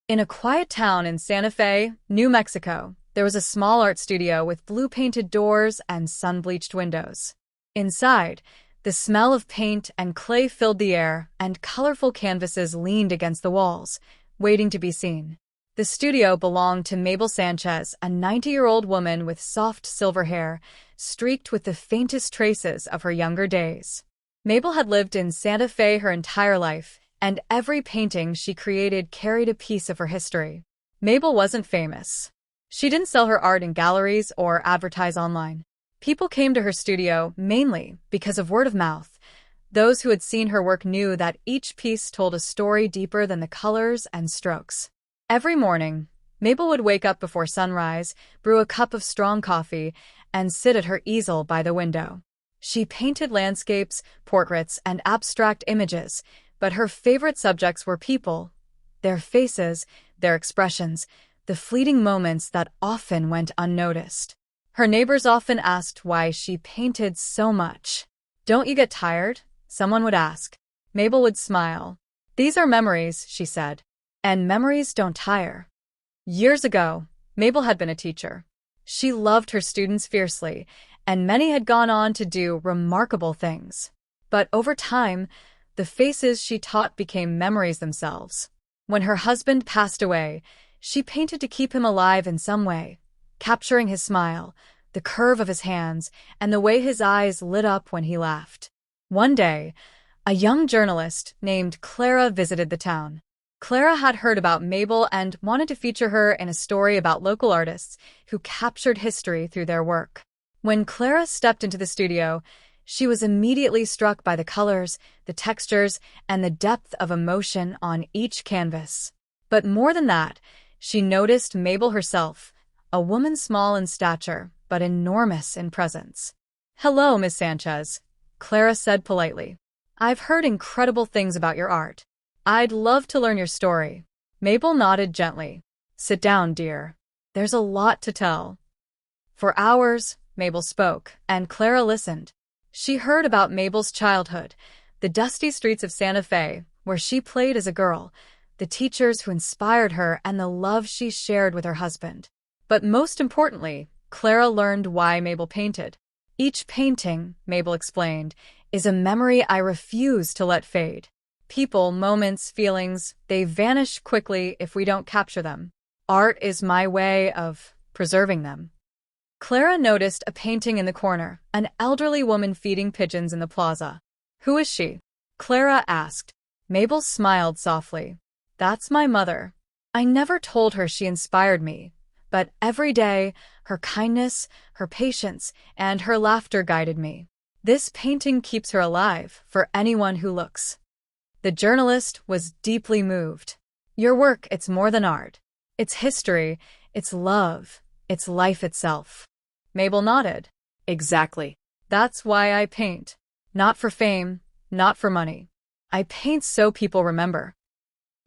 In a quiet town in Santa Fe, New Mexico, there was a small art studio with blue-painted doors and sun-bleached windows. Inside, the smell of paint and clay filled the air, and colorful canvases leaned against the walls, waiting to be seen. The studio belonged to Mabel Sanchez, a 90-year-old woman with soft silver hair, streaked with the faintest traces of her younger days. Mabel had lived in Santa Fe her entire life, and every painting she created carried a piece of her history. Mabel wasn't famous. She didn't sell her art in galleries or advertise online. People came to her studio mainly because of word of mouth. Those who had seen her work knew that each piece told a story deeper than the colors and strokes. Every morning, Mabel would wake up before sunrise, brew a cup of strong coffee, and sit at her easel by the window. She painted landscapes, portraits, and abstract images, but her favorite subjects were people, their faces, their expressions, the fleeting moments that often went unnoticed. Her neighbors often asked why she painted so much. "Don't you get tired?" someone would ask. Mabel would smile. "These are memories," she said, "and memories don't tire." Years ago, Mabel had been a teacher. She loved her students fiercely, and many had gone on to do remarkable things. But over time, the faces she taught became memories themselves. When her husband passed away, she painted to keep him alive in some way, capturing his smile, the curve of his hands, and the way his eyes lit up when he laughed. One day, a young journalist named Clara visited the town. Clara had heard about Mabel and wanted to feature her in a story about local artists who captured history through their work. When Clara stepped into the studio, she was immediately struck by the colors, the textures, and the depth of emotion on each canvas. But more than that, she noticed Mabel herself, a woman small in stature, but enormous in presence. "Hello, Miss Sanchez," Clara said politely. "I've heard incredible things about your art. I'd love to learn your story." Mabel nodded gently. "Sit down, dear. There's a lot to tell." For hours, Mabel spoke, and Clara listened. She heard about Mabel's childhood, the dusty streets of Santa Fe, where she played as a girl, the teachers who inspired her, and the love she shared with her husband. But most importantly, Clara learned why Mabel painted. "Each painting," Mabel explained, "is a memory I refuse to let fade. People, moments, feelings, they vanish quickly if we don't capture them. Art is my way of preserving them." Clara noticed a painting in the corner, an elderly woman feeding pigeons in the plaza. "Who is she?" Clara asked. Mabel smiled softly. "That's my mother. I never told her she inspired me, but every day, her kindness, her patience, and her laughter guided me. This painting keeps her alive for anyone who looks." The journalist was deeply moved. "Your work, it's more than art. It's history, it's love, it's life itself." Mabel nodded. "Exactly. That's why I paint. Not for fame, not for money. I paint so people remember."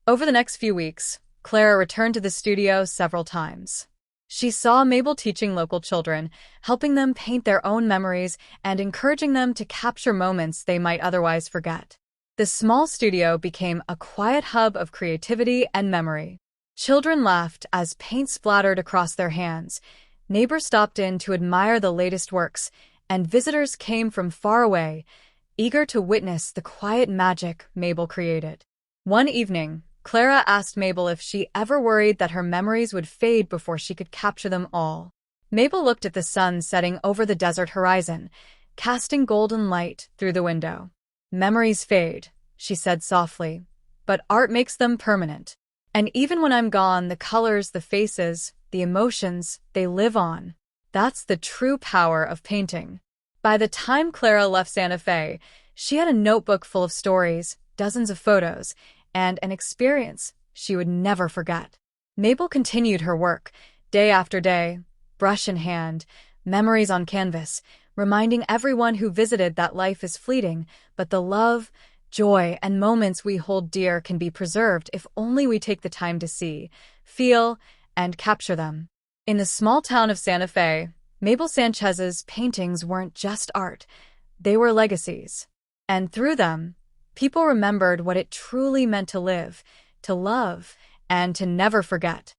Over the next few weeks, Clara returned to the studio several times. She saw Mabel teaching local children, helping them paint their own memories and encouraging them to capture moments they might otherwise forget. The small studio became a quiet hub of creativity and memory. Children laughed as paint splattered across their hands. Neighbors stopped in to admire the latest works, and visitors came from far away, eager to witness the quiet magic Mabel created. One evening, Clara asked Mabel if she ever worried that her memories would fade before she could capture them all. Mabel looked at the sun setting over the desert horizon, casting golden light through the window. "Memories fade," she said softly, "but art makes them permanent. And even when I'm gone, the colors, the faces, the emotions, they live on. That's the true power of painting." By the time Clara left Santa Fe, she had a notebook full of stories, dozens of photos, and an experience she would never forget. Mabel continued her work, day after day, brush in hand, memories on canvas, reminding everyone who visited that life is fleeting, but the love, joy, and moments we hold dear can be preserved if only we take the time to see, feel, and capture them. In the small town of Santa Fe, Mabel Sanchez's paintings weren't just art, they were legacies. And through them, people remembered what it truly meant to live, to love, and to never forget.